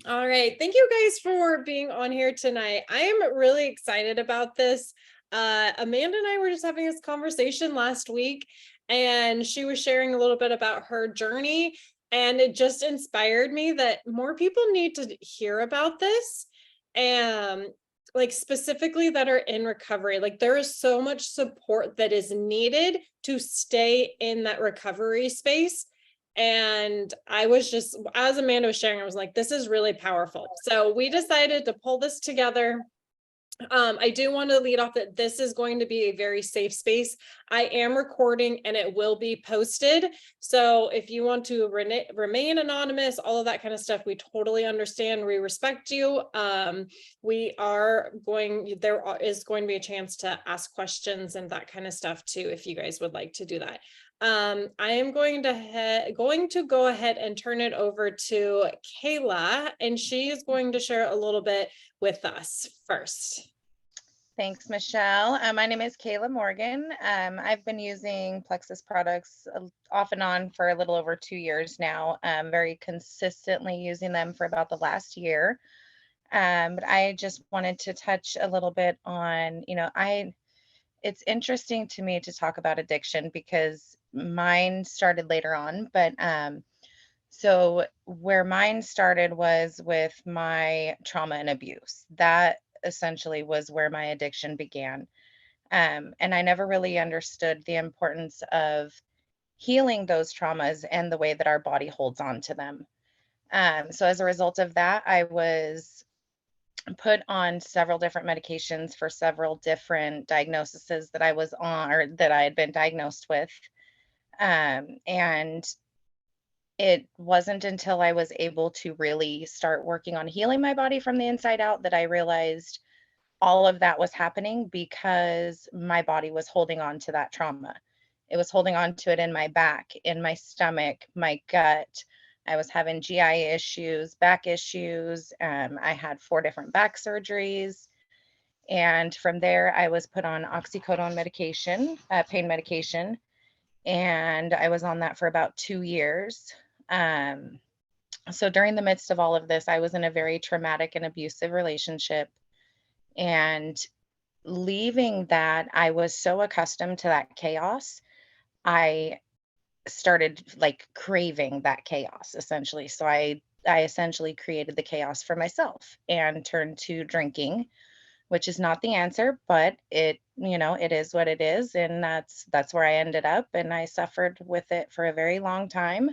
All right. Thank you guys for being on here tonight. I am really excited about this. Amanda and I were just having this conversation last week, and she was sharing a little bit about her journey. And it just inspired me that more people need to hear about this. And like specifically that are in recovery, like there is so much support that is needed to stay in that recovery space. And I was just, as Amanda was sharing, I was like, this is really powerful. So we decided to pull this together. I do want to lead off that this is going to be a very safe space. I am recording and it will be posted. So if you want to remain anonymous, all of that kind of stuff, we totally understand. We respect you. There is going to be a chance to ask questions and that kind of stuff too, if you guys would like to do that. I am going to go ahead and turn it over to Kayla, and she is going to share a little bit with us first. Thanks, Michelle. My name is Kayla Morgan. I've been using Plexus products off and on for a little over 2 years now, very consistently using them for about the last year. But I just wanted to touch a little bit on, it's interesting to me to talk about addiction because mine started later on, but so where mine started was with my trauma and abuse. That essentially was where my addiction began. And I never really understood the importance of healing those traumas and the way that our body holds on to them. So as a result of that, I was put on several different medications for several different diagnoses that I was on or that I had been diagnosed with. And it wasn't until I was able to really start working on healing my body from the inside out that I realized all of that was happening because my body was holding on to that trauma. It was holding on to it in my back, in my stomach, my gut. I was having GI issues, back issues. I had 4 different back surgeries. And from there, I was put on oxycodone medication, pain medication. And I was on that for about 2 years. Um, so during the midst of all of this, I was in a very traumatic and abusive relationship. And leaving that, I was so accustomed to that chaos. I started like craving that chaos essentially. So I essentially created the chaos for myself and turned to drinking, which is not the answer, but it is what it is, and that's where I ended up, and I suffered with it for a very long time.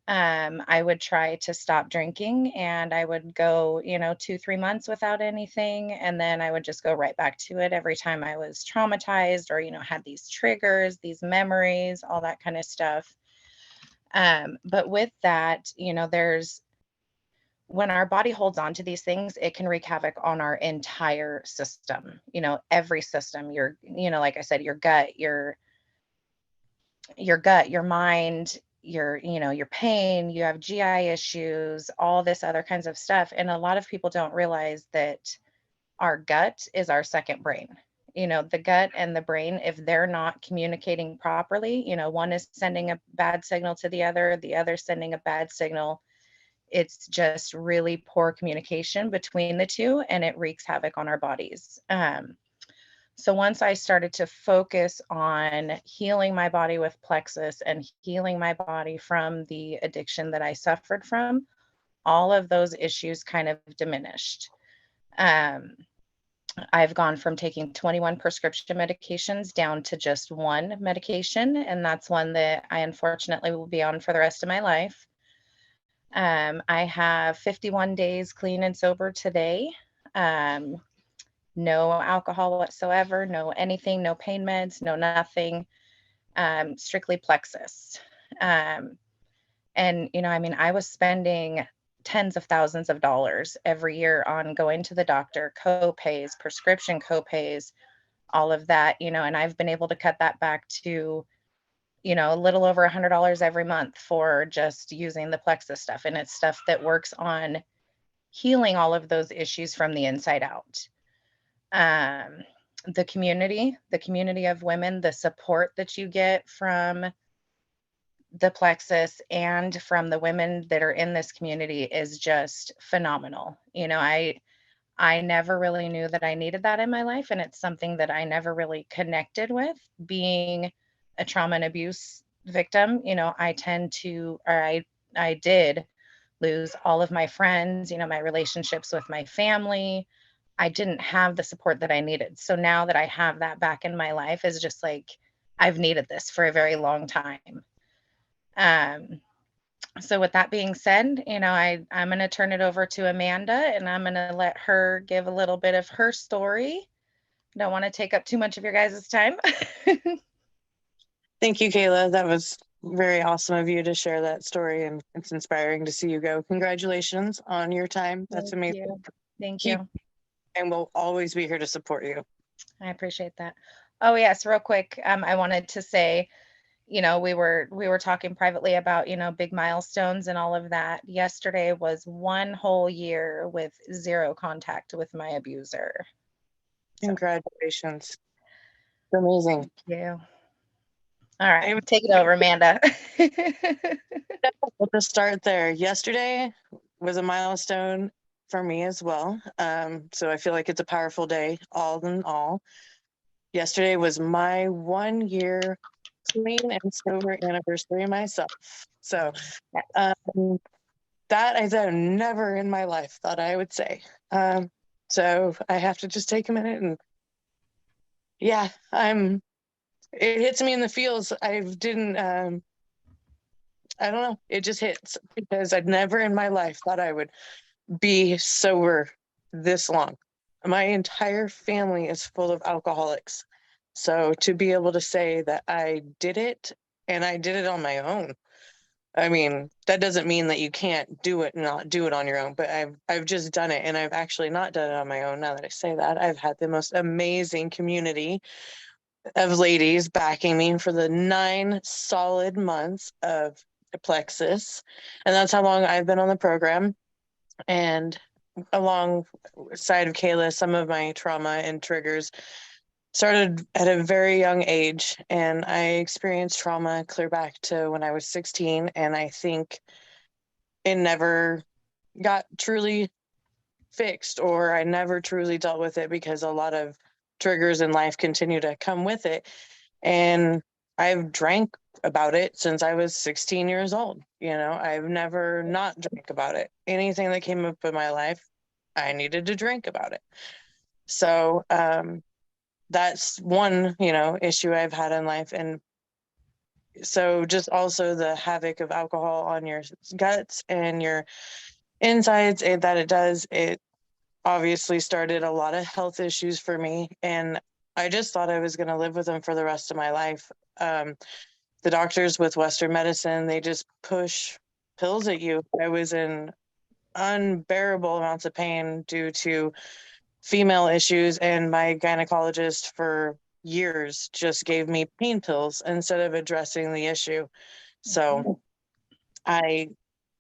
I would try to stop drinking and I would go, 2, 3 months without anything. And then I would just go right back to it every time I was traumatized or, had these triggers, these memories, all that kind of stuff. But with that, there's when our body holds on to these things, it can wreak havoc on our entire system, every system, like I said, your gut, your mind, your pain, you have GI issues, all this other kinds of stuff. And a lot of people don't realize that our gut is our second brain. The gut and the brain, if they're not communicating properly, one is sending a bad signal to the other sending a bad signal. It's just really poor communication between the two, and it wreaks havoc on our bodies. So once I started to focus on healing my body with Plexus and healing my body from the addiction that I suffered from, all of those issues kind of diminished. Um, I've gone from taking 21 prescription medications down to just one medication, and that's one that I unfortunately will be on for the rest of my life. I have 51 days clean and sober today. Um, no alcohol whatsoever, no anything, no pain meds, no nothing, strictly Plexus. Um, and, I was spending tens of thousands of dollars every year on going to the doctor, co-pays, prescription co-pays, all of that, and I've been able to cut that back to, a little over $100 every month for just using the Plexus stuff. And it's stuff that works on healing all of those issues from the inside out. um, the community of women, the support that you get from the plexus and from the women that are in this community is just phenomenal. You know, I never really knew that I needed that in my life, and it's something that I never really connected with. Being a trauma and abuse victim, you know, I did lose all of my friends, you know, my relationships with my family. I didn't have the support that I needed. So now that I have that back in my life is just like I've needed this for a very long time. Um, so with that being said, you know, I'm going to turn it over to Amanda and I'm going to let her give a little bit of her story. Don't want to take up too much of your guys' time. Thank you, Kayla. That was very awesome of you to share that story, and it's inspiring to see you go. Congratulations on your time. That's Thank amazing. you. Thank Keep, you. and we'll always be here to support you. I appreciate that. Oh yes, real quick. I wanted to say, you know, we were talking privately about, you know, big milestones and all of that. Yesterday was 1 whole year with zero contact with my abuser. So, Congratulations. It's amazing. thank you. All right, take it over, Amanda. We'll just start there. Yesterday was a milestone for me as well. So I feel like it's a powerful day, all in all. Yesterday was my 1 year clean and sober anniversary myself. So that I said never in my life thought I would say. So I have to just take a minute and yeah, it hits me in the feels. I don't know, it just hits because I'd never in my life thought I would be sober this long. My entire family is full of alcoholics. So to be able to say that I did it and I did it on my own. I mean, that doesn't mean that you can't do it and not do it on your own, but I've just done it, and I've actually not done it on my own. Now that I say that, I've had the most amazing community of ladies backing me for the 9 solid months of Plexus. And that's how long I've been on the program. And alongside of Kayla, some of my trauma and triggers started at a very young age. And I experienced trauma clear back to when I was 16. And I think it never got truly fixed, or I never truly dealt with it because a lot of triggers in life continue to come with it. And I've drank about it since I was 16 years old. You know, I've never not drank about it. Anything that came up in my life, I needed to drink about it. So that's one, you know, issue I've had in life. And so just also the havoc of alcohol on your guts and your insides that it does, it obviously started a lot of health issues for me. And I just thought I was going to live with them for the rest of my life. The doctors with Western medicine, they just push pills at you. I was in unbearable amounts of pain due to female issues, and my gynecologist for years just gave me pain pills instead of addressing the issue. So I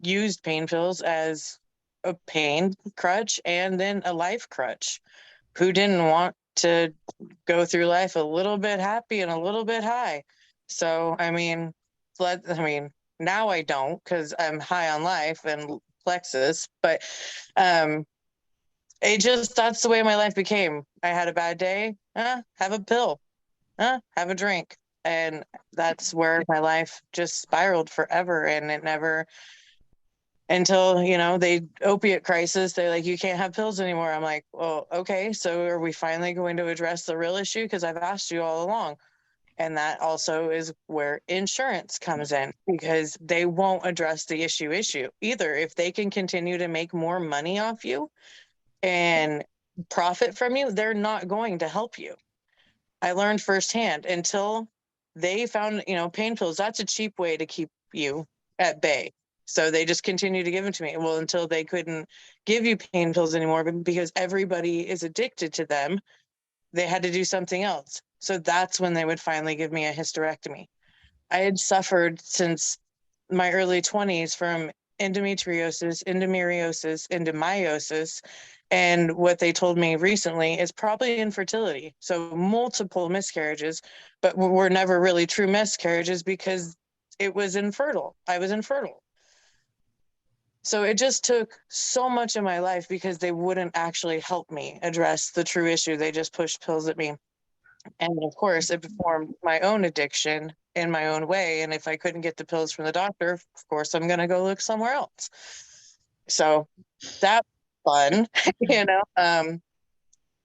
used pain pills as a pain crutch and then a life crutch. Who didn't want to go through life a little bit happy and a little bit high? So, I mean, now I don't because I'm high on life and Plexus, but that's the way my life became. I had a bad day, have a pill, have a drink. And that's where my life just spiraled forever. And it never, until, you know, they opiate crisis, they're like, you can't have pills anymore. I'm like, well, okay, so are we finally going to address the real issue? Because I've asked you all along. And that also is where insurance comes in, because they won't address the issue either. If they can continue to make more money off you and profit from you, they're not going to help you. I learned firsthand until they found, you know, pain pills, that's a cheap way to keep you at bay. So they just continue to give them to me. Well, until they couldn't give you pain pills anymore, but because everybody is addicted to them, they had to do something else. So that's when they would finally give me a hysterectomy. I had suffered since my early 20s from endometriosis, endometriosis, and what they told me recently is probably infertility. So multiple miscarriages, but were never really true miscarriages because it was infertile. I was infertile. So it just took so much of my life because they wouldn't actually help me address the true issue. They just pushed pills at me. And of course, it formed my own addiction in my own way. And if I couldn't get the pills from the doctor, of course, I'm going to go look somewhere else. So that's fun, you know.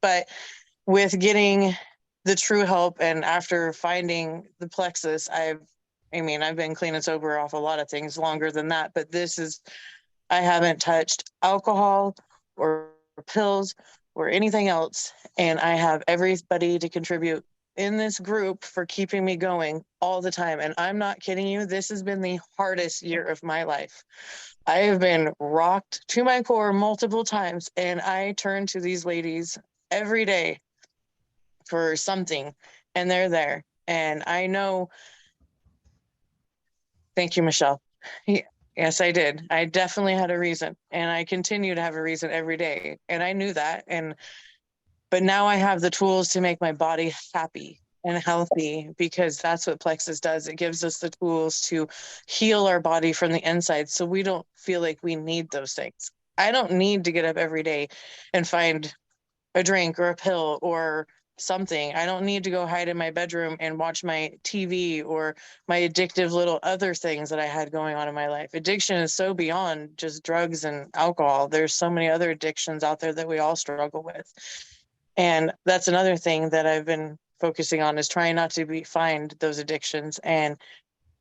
But with getting the true help and after finding the plexus, I've been clean and sober off a lot of things longer than that, but I haven't touched alcohol or pills or anything else. And I have everybody to contribute in this group for keeping me going all the time. And I'm not kidding you. This has been the hardest year of my life. I have been rocked to my core multiple times, and I turn to these ladies every day for something, and they're there. And I know, thank you, Michelle. Yes, I did. I definitely had a reason, and I continue to have a reason every day. And I knew that. But now I have the tools to make my body happy and healthy, because that's what Plexus does. It gives us the tools to heal our body from the inside, so we don't feel like we need those things. I don't need to get up every day and find a drink or a pill or something. I don't need to go hide in my bedroom and watch my TV or my addictive little other things that I had going on in my life. Addiction is so beyond just drugs and alcohol. There's so many other addictions out there that we all struggle with. And that's another thing that I've been focusing on, is trying not to find those addictions and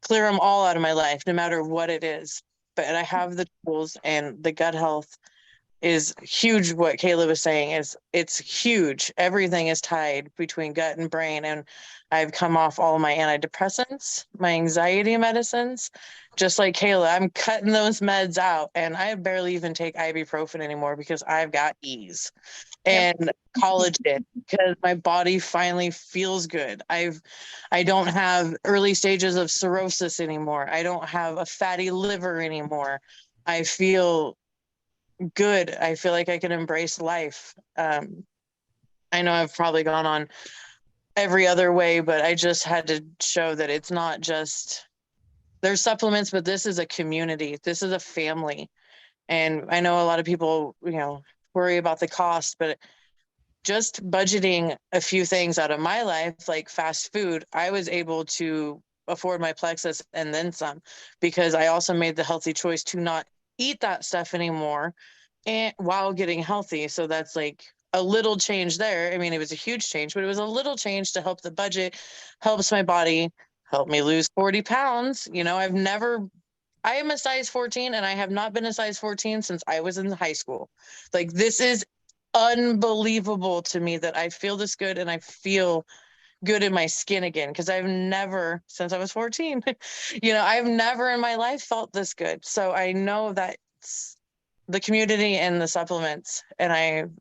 clear them all out of my life, no matter what it is. But I have the tools, and the gut health is huge. What Kayla was saying is, it's huge. Everything is tied between gut and brain. And I've come off all my antidepressants, my anxiety medicines, just like Kayla. I'm cutting those meds out, and I barely even take ibuprofen anymore because I've got ease and collagen, because my body finally feels good. I don't have early stages of cirrhosis anymore. I don't have a fatty liver anymore. I feel good. I feel like I can embrace life. I know I've probably gone on every other way, but I just had to show that it's not just, there's supplements, but this is a community. This is a family. And I know a lot of people, worry about the cost, but just budgeting a few things out of my life, like fast food, I was able to afford my Plexus and then some, because I also made the healthy choice to not eat that stuff anymore, and while getting healthy. So that's like a little change there. I mean, it was a huge change, but it was a little change to help the budget, helps my body, help me lose 40 pounds. I am a size 14, and I have not been a size 14 since I was in high school. Like, this is unbelievable to me that I feel this good and I feel good in my skin again, because I've never, since I was 14, I've never in my life felt this good. So I know that it's the community and the supplements, and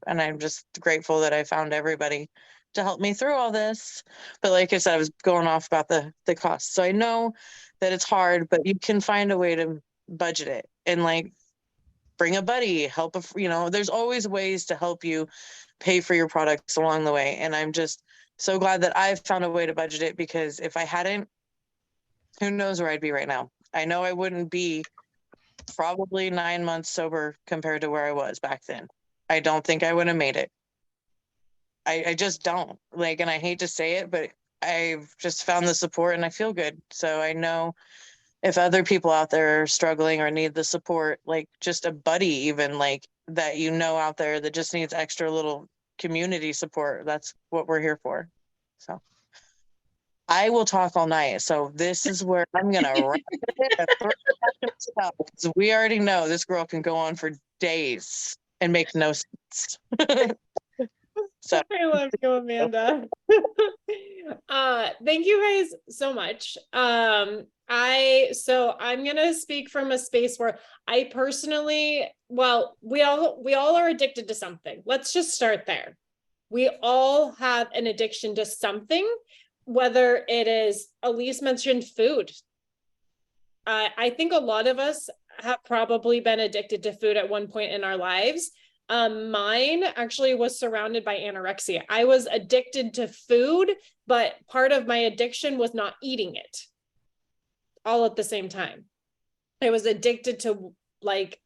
I'm just grateful that I found everybody to help me through all this. But like I said, I was going off about the cost. So I know that it's hard, but you can find a way to budget it, and like bring a buddy, there's always ways to help you pay for your products along the way. And I'm just so glad that I've found a way to budget it, because if I hadn't, who knows where I'd be right now. I know I wouldn't be probably 9 months sober compared to where I was back then. I don't think I would have made it. I just don't, and I hate to say it, but I've just found the support and I feel good. So I know if other people out there are struggling or need the support, like just a buddy, even that, out there that just needs extra little community support, that's what we're here for. So I will talk all night. So this is where I'm going to wrap it up, because we already know this girl can go on for days and make no sense. So I love you, Amanda. Thank you guys so much. I'm gonna speak from a space where I personally, we all are addicted to something. Let's just start there. We all have an addiction to something, whether it is, Elise mentioned food. I think a lot of us have probably been addicted to food at one point in our lives. Mine actually was surrounded by anorexia. I was addicted to food, but part of my addiction was not eating it. all at the same time. I was addicted to like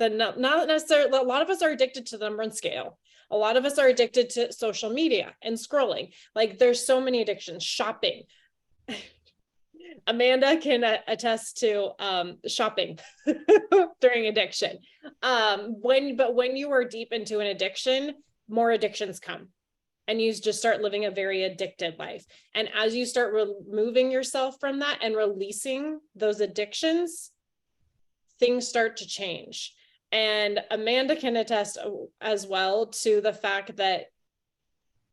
not necessarily, a lot of us are addicted to the number and scale. A lot of us are addicted to social media and scrolling. Like there's so many addictions, shopping. Amanda can attest to shopping during addiction. When you are deep into an addiction, more addictions come, and you just start living a very addicted life. And as you start removing yourself from that and releasing those addictions, things start to change. And Amanda can attest as well to the fact that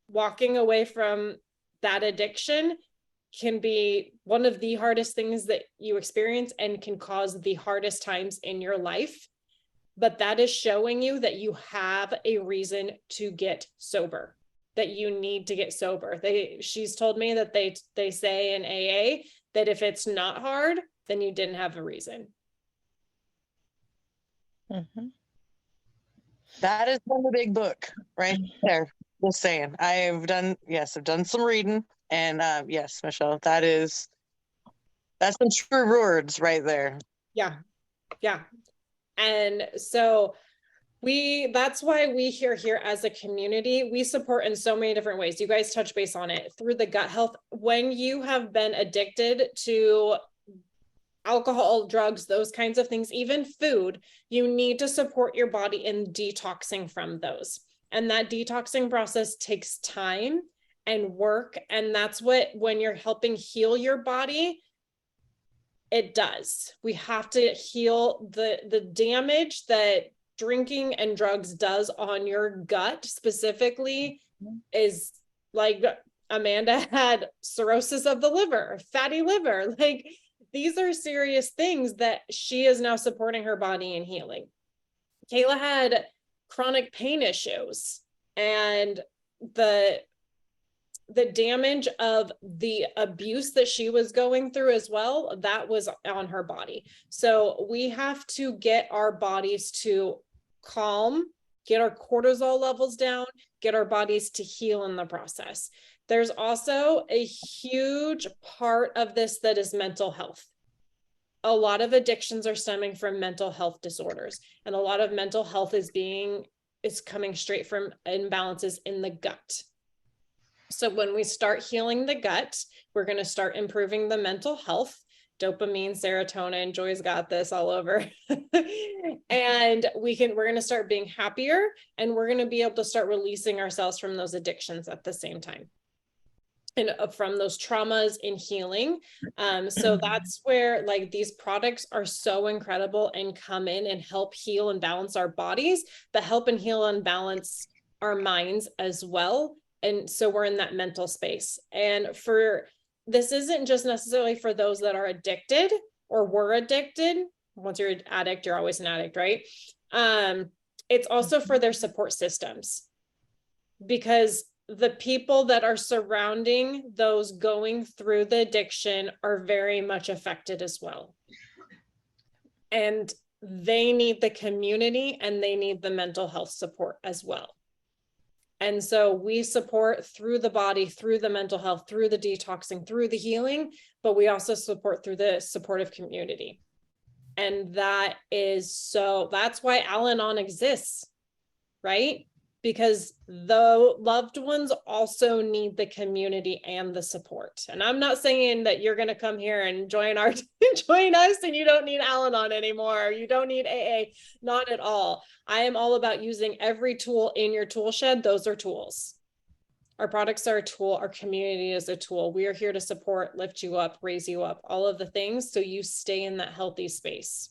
walking away from that addiction can be one of the hardest things that you experience and can cause the hardest times in your life. But that is showing you that you have a reason to get sober, that you need to get sober. She's told me that they say in AA that if it's not hard, then you didn't have a reason. Mm-hmm. That is from the big book right there. Just saying. I've done some reading, and yes, Michelle, that's some true words right there. Yeah. And so that's why we here as a community, we support in so many different ways. You guys touch base on it through the gut health. When you have been addicted to alcohol, drugs, those kinds of things, even food, you need to support your body in detoxing from those. And that detoxing process takes time and work. And that's when you're helping heal your body, it does. We have to heal the damage that drinking and drugs does on your gut specifically. Is like Amanda had cirrhosis of the liver, fatty liver. Like these are serious things that she is now supporting her body in healing. Kayla had chronic pain issues, and the damage of the abuse that she was going through as well, that was on her body. So we have to get our bodies to calm, get our cortisol levels down, get our bodies to heal in the process. There's also a huge part of this that is mental health. A lot of addictions are stemming from mental health disorders, and a lot of mental health is coming straight from imbalances in the gut. So when we start healing the gut, we're going to start improving the mental health, dopamine, serotonin. Joy's got this all over. And we're going to start being happier, and we're going to be able to start releasing ourselves from those addictions at the same time, and from those traumas in healing. So that's where like these products are so incredible and come in and help heal and balance our bodies, but help and heal and balance our minds as well. And so we're in that mental space. And this isn't just necessarily for those that are addicted or were addicted. Once you're an addict, you're always an addict, right? It's also for their support systems, because the people that are surrounding those going through the addiction are very much affected as well. And they need the community, and they need the mental health support as well. And so we support through the body, through the mental health, through the detoxing, through the healing, but we also support through the supportive community. And that's why Al-Anon exists, right? Because the loved ones also need the community and the support. And I'm not saying that you're going to come here and join us and you don't need Al-Anon anymore. You don't need AA, not at all. I am all about using every tool in your tool shed. Those are tools. Our products are a tool. Our community is a tool. We are here to support, lift you up, raise you up, all of the things, so you stay in that healthy space.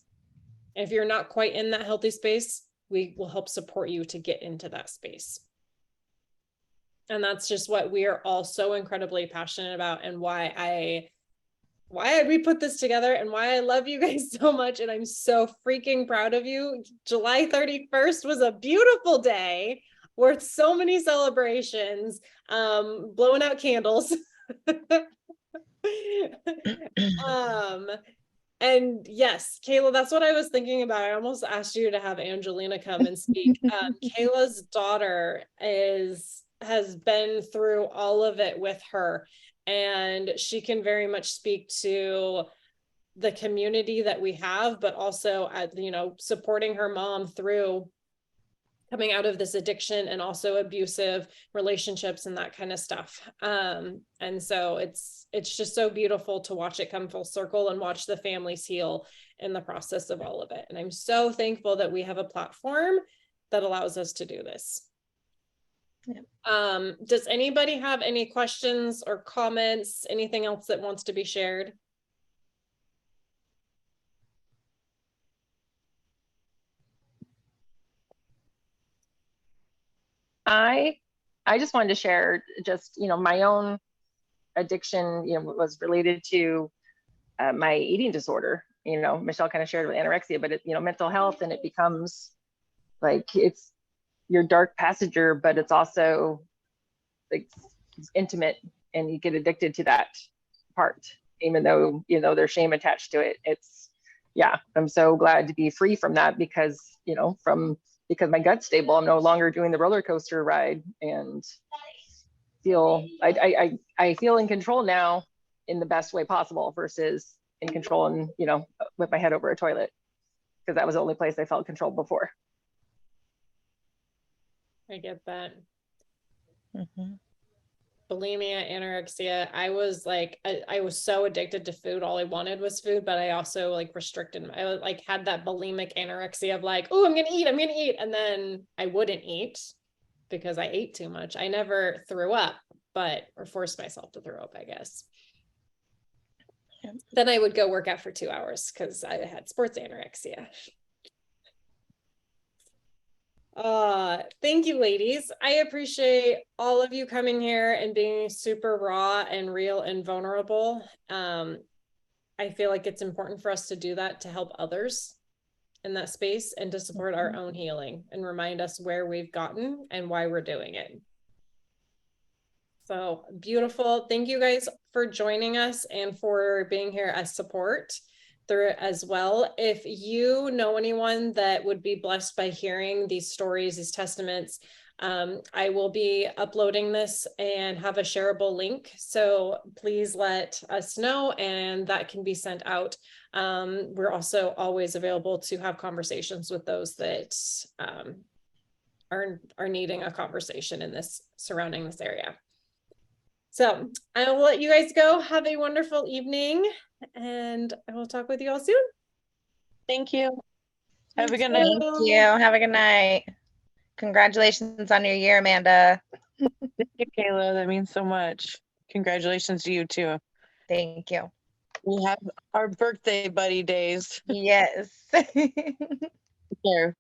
And if you're not quite in that healthy space, we will help support you to get into that space. And that's just what we are all so incredibly passionate about, and why we put this together, and why I love you guys so much. And I'm so freaking proud of you. July 31st was a beautiful day, worth so many celebrations, blowing out candles. And yes, Kayla, that's what I was thinking about. I almost asked you to have Angelina come and speak. Kayla's daughter has been through all of it with her, and she can very much speak to the community that we have, but also at, you know, supporting her mom through coming out of this addiction and also abusive relationships and that kind of stuff. And so it's just so beautiful to watch it come full circle and watch the families heal in the process of all of it. And I'm so thankful that we have a platform that allows us to do this. Yeah. Does anybody have any questions or comments? Anything else that wants to be shared? I just wanted to share just, you know, my own addiction, you know, was related to my eating disorder. You know, Michelle kind of shared with anorexia, but it, you know, mental health, and it becomes like it's your dark passenger, but it's also like it's intimate, and you get addicted to that part, even though, you know, there's shame attached to it. It's, yeah, I'm so glad to be free from that because, you know, because my gut's stable, I'm no longer doing the roller coaster ride, and I feel in control now in the best way possible versus in control and, you know, with my head over a toilet, because that was the only place I felt controlled before. I get that. Mhm. Bulimia, anorexia. I was like, I was so addicted to food. All I wanted was food, but I also like restricted. I like had that bulimic anorexia of like, oh, I'm gonna eat. And then I wouldn't eat because I ate too much. I never threw up, or forced myself to throw up, I guess. Yep. Then I would go work out for 2 hours because I had sports anorexia. Thank you, ladies. I appreciate all of you coming here and being super raw and real and vulnerable. I feel like it's important for us to do that to help others in that space and to support our own healing and remind us where we've gotten and why we're doing it. So beautiful. Thank you guys for joining us and for being here as support through it as well. If you know anyone that would be blessed by hearing these stories, these testaments, I will be uploading this and have a shareable link. So please let us know, and that can be sent out. We're also always available to have conversations with those that are needing a conversation in this surrounding this area. So I will let you guys go. Have a wonderful evening, and I will talk with you all soon. Thank you. Have a good Thank night. you. Have a good night. Congratulations on your year, Amanda. Thank you, Kayla. That means so much. Congratulations to you too. Thank you. We have our birthday buddy days. Yes. There.